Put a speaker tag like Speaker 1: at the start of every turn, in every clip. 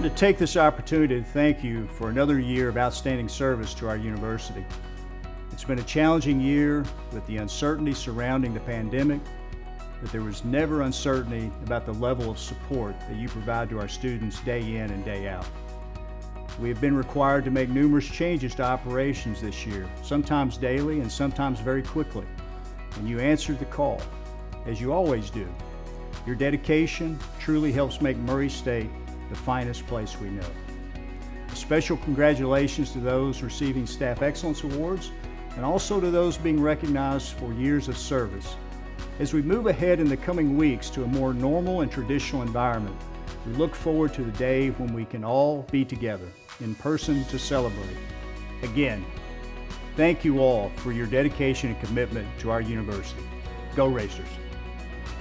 Speaker 1: wanted to take this opportunity to thank you for another year of outstanding service to our university. It's been a challenging year with the uncertainty surrounding the pandemic, but there was never uncertainty about the level of support that you provide to our students day in and day out. We have been required to make numerous changes to operations this year, sometimes daily and sometimes very quickly, and you answered the call, as you always do. Your dedication truly helps make Murray State the finest place we know. A special congratulations to those receiving Staff Excellence Awards and also to those being recognized for years of service. As we move ahead in the coming weeks to a more normal and traditional environment, we look forward to the day when we can all be together in person to celebrate. Again, thank you all for your dedication and commitment to our university. Go Racers!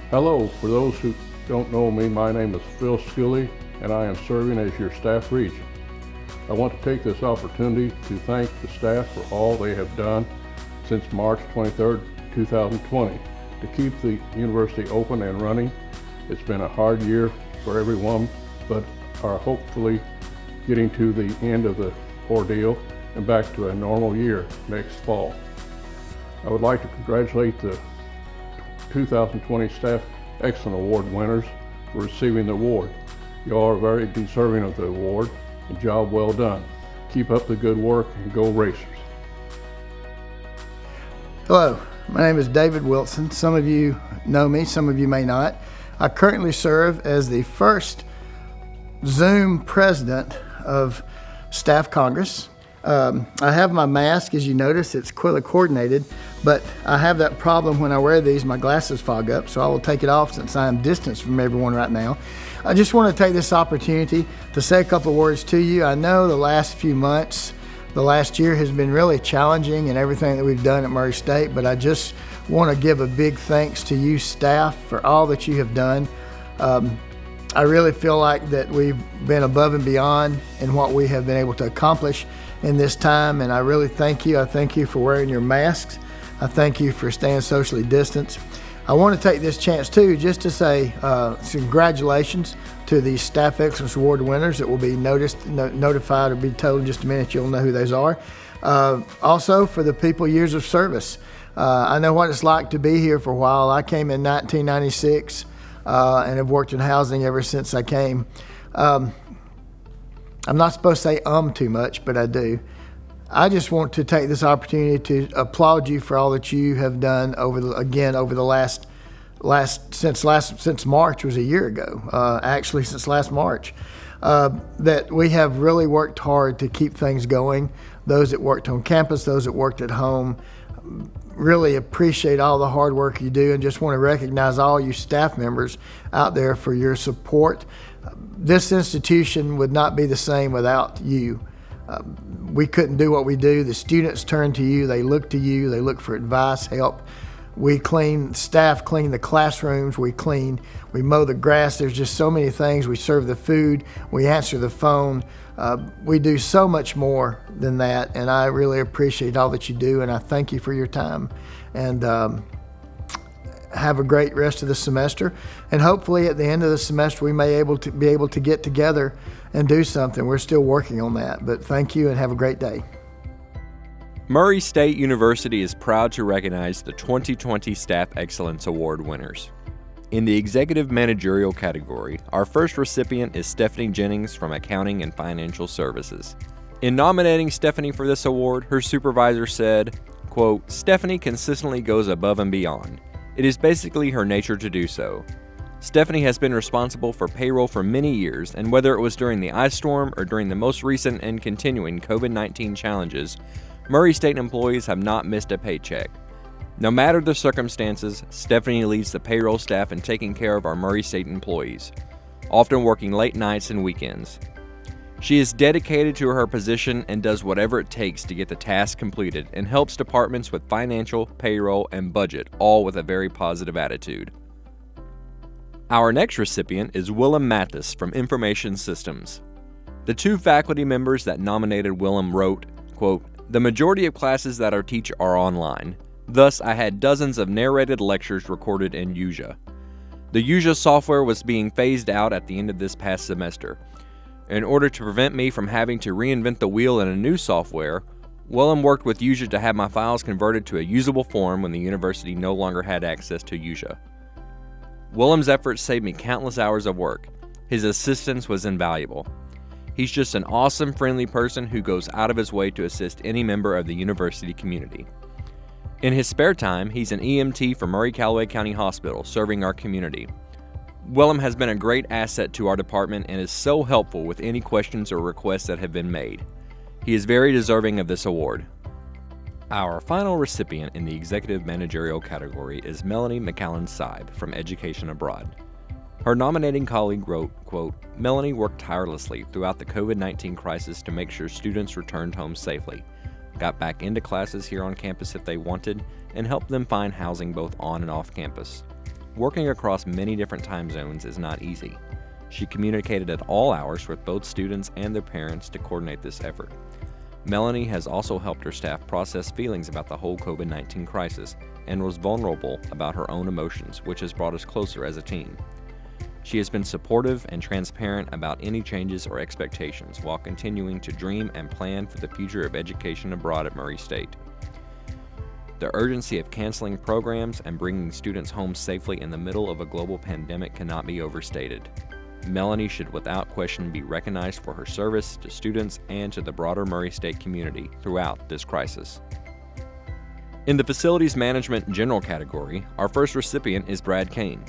Speaker 2: Hello, for those who don't know me, my name is Phil Skilly and I am serving as your staff regent. I want to take this opportunity to thank the staff for all they have done since March 23rd, 2020 to keep the university open and running. It's been a hard year for everyone, but are hopefully getting to the end of the ordeal and back to a normal year next fall. I would like to congratulate the 2020 Staff Excellence Award winners for receiving the award. You all are very deserving of the award, and job well done. Keep up the good work and go Racers.
Speaker 3: Hello, my name is David Wilson. Some of you know me, some of you may not. I currently serve as the first Zoom president of Staff Congress. I have my mask, as you notice, it's color coordinated, but I have that problem when I wear these, my glasses fog up, so I will take it off since I am distanced from everyone right now. I just want to take this opportunity to say a couple of words to you. I know the last few months, the last year has been really challenging in everything that we've done at Murray State, but I just want to give a big thanks to you staff for all that you have done. I really feel like that we've been above and beyond in what we have been able to accomplish in this time, and I really thank you. I thank you for wearing your masks. I thank you for staying socially distanced. I want to take this chance too just to say congratulations to the Staff Excellence Award winners that will be notified or be told in just a minute. You'll know who those are. Also for the people years of service. I know what it's like to be here for a while. I came in 1996 and have worked in housing ever since I came. I'm not supposed to say too much, but I do. I just want to take this opportunity to applaud you for all that you have done over the since March was a year ago, actually since last March, that we have really worked hard to keep things going. Those that worked on campus, those that worked at home, really appreciate all the hard work you do and just want to recognize all you staff members out there for your support. This institution would not be the same without you. We couldn't do what we do. The students turn to you, they look to you, they look for advice, help. Staff clean the classrooms, we mow the grass. There's just so many things. We serve the food, we answer the phone. We do so much more than that, and I really appreciate all that you do, and I thank you for your time. And have a great rest of the semester, and hopefully at the end of the semester we may be able to get together and do something. We're still working on that, but thank you and have a great day.
Speaker 4: Murray State University is proud to recognize the 2020 Staff Excellence Award winners. In the Executive Managerial category, our first recipient is Stephanie Jennings from Accounting and Financial Services. In nominating Stephanie for this award, her supervisor said, quote, "Stephanie consistently goes above and beyond. It is basically her nature to do so. Stephanie has been responsible for payroll for many years, and whether it was during the ice storm or during the most recent and continuing COVID-19 challenges, Murray State employees have not missed a paycheck. No matter the circumstances, Stephanie leads the payroll staff in taking care of our Murray State employees, often working late nights and weekends. She is dedicated to her position and does whatever it takes to get the task completed and helps departments with financial, payroll, and budget, all with a very positive attitude." Our next recipient is Willem Mathis from Information Systems. The two faculty members that nominated Willem wrote, quote, "The majority of classes that I teach are online. Thus, I had dozens of narrated lectures recorded in UJA. The UJA software was being phased out at the end of this past semester. In order to prevent me from having to reinvent the wheel in a new software, Willem worked with Usia to have my files converted to a usable form when the university no longer had access to Usia. Willem's efforts saved me countless hours of work. His assistance was invaluable. He's just an awesome, friendly person who goes out of his way to assist any member of the university community. In his spare time, he's an EMT for Murray-Calloway County Hospital, serving our community. Willem has been a great asset to our department and is so helpful with any questions or requests that have been made. He is very deserving of this award. Our final recipient in the executive managerial category is Melanie Mcallen Sybe from Education Abroad. Her nominating colleague wrote, quote, "Melanie worked tirelessly throughout the COVID-19 crisis to make sure students returned home safely, got back into classes here on campus if they wanted, and helped them find housing both on and off campus. Working across many different time zones is not easy. She communicated at all hours with both students and their parents to coordinate this effort. Melanie has also helped her staff process feelings about the whole COVID-19 crisis and was vulnerable about her own emotions, which has brought us closer as a team. She has been supportive and transparent about any changes or expectations while continuing to dream and plan for the future of education abroad at Murray State. The urgency of canceling programs and bringing students home safely in the middle of a global pandemic cannot be overstated. Melanie should without question be recognized for her service to students and to the broader Murray State community throughout this crisis." In the Facilities Management General category, our first recipient is Brad Kane.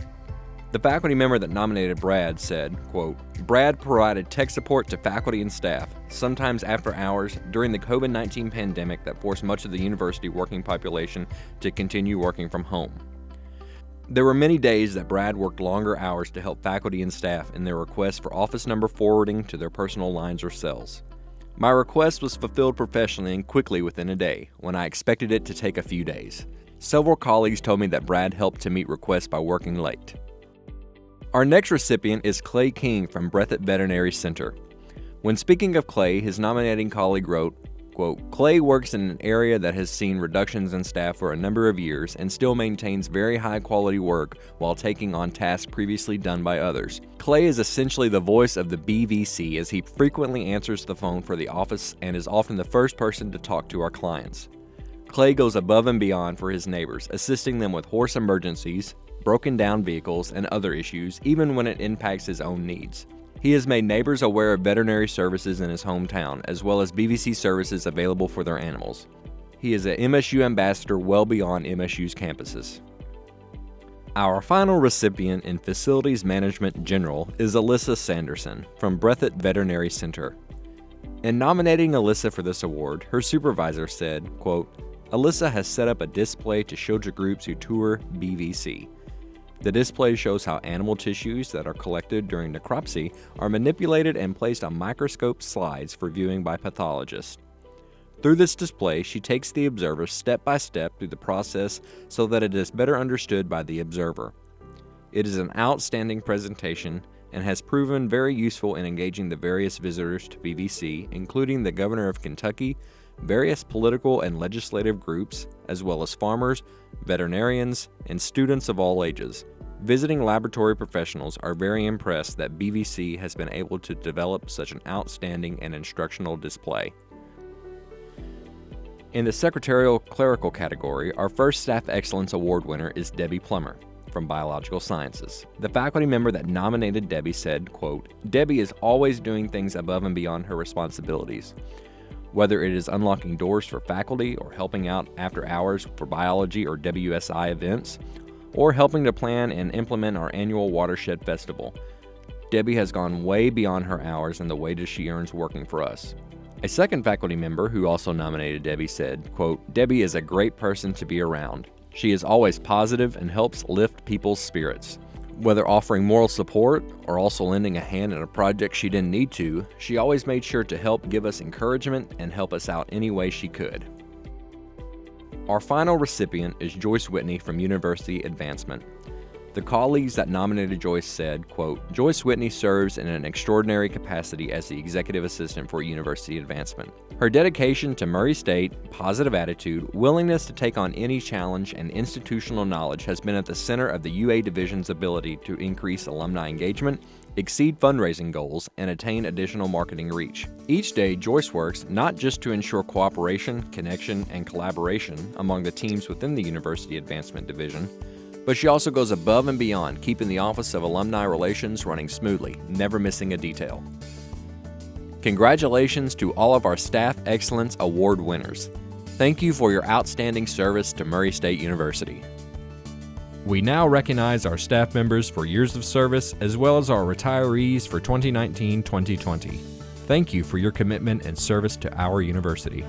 Speaker 4: The faculty member that nominated Brad said, quote, "Brad provided tech support to faculty and staff, sometimes after hours, during the COVID-19 pandemic that forced much of the university working population to continue working from home. There were many days that Brad worked longer hours to help faculty and staff in their requests for office number forwarding to their personal lines or cells. My request was fulfilled professionally and quickly within a day, when I expected it to take a few days. Several colleagues told me that Brad helped to meet requests by working late." Our next recipient is Clay King from Breathitt Veterinary Center. When speaking of Clay, his nominating colleague wrote, quote, "Clay works in an area that has seen reductions in staff for a number of years and still maintains very high quality work while taking on tasks previously done by others. Clay is essentially the voice of the BVC as he frequently answers the phone for the office and is often the first person to talk to our clients. Clay goes above and beyond for his neighbors, assisting them with horse emergencies, broken down vehicles, and other issues, even when it impacts his own needs. He has made neighbors aware of veterinary services in his hometown, as well as BVC services available for their animals. He is an MSU ambassador well beyond MSU's campuses." Our final recipient in Facilities Management General is Alyssa Sanderson from Breathitt Veterinary Center. In nominating Alyssa for this award, her supervisor said, quote, "Alyssa has set up a display to show to groups who tour BVC. The display shows how animal tissues that are collected during necropsy are manipulated and placed on microscope slides for viewing by pathologists. Through this display, she takes the observer step by step through the process so that it is better understood by the observer. It is an outstanding presentation and has proven very useful in engaging the various visitors to BVC, including the Governor of Kentucky, various political and legislative groups, as well as farmers, veterinarians, and students of all ages. Visiting laboratory professionals are very impressed that BVC has been able to develop such an outstanding and instructional display." In the Secretarial Clerical category, our first Staff Excellence Award winner is Debbie Plummer from Biological Sciences. The faculty member that nominated Debbie said, quote, "Debbie is always doing things above and beyond her responsibilities. Whether it is unlocking doors for faculty or helping out after hours for biology or WSI events, or helping to plan and implement our annual Watershed Festival. Debbie has gone way beyond her hours and the wages she earns working for us." A second faculty member who also nominated Debbie said, quote, "Debbie is a great person to be around. She is always positive and helps lift people's spirits. Whether offering moral support or also lending a hand in a project she didn't need to, she always made sure to help give us encouragement and help us out any way she could." Our final recipient is Joyce Whitney from University Advancement. The colleagues that nominated Joyce said, quote, "Joyce Whitney serves in an extraordinary capacity as the Executive Assistant for University Advancement. Her dedication to Murray State, positive attitude, willingness to take on any challenge, and institutional knowledge has been at the center of the UA Division's ability to increase alumni engagement, exceed fundraising goals, and attain additional marketing reach. Each day, Joyce works not just to ensure cooperation, connection, and collaboration among the teams within the University Advancement Division, but she also goes above and beyond, keeping the Office of Alumni Relations running smoothly, never missing a detail. Congratulations to all of our Staff Excellence Award winners. Thank you for your outstanding service to Murray State University. We now recognize our staff members for years of service, as well as our retirees for 2019-2020. Thank you for your commitment and service to our university.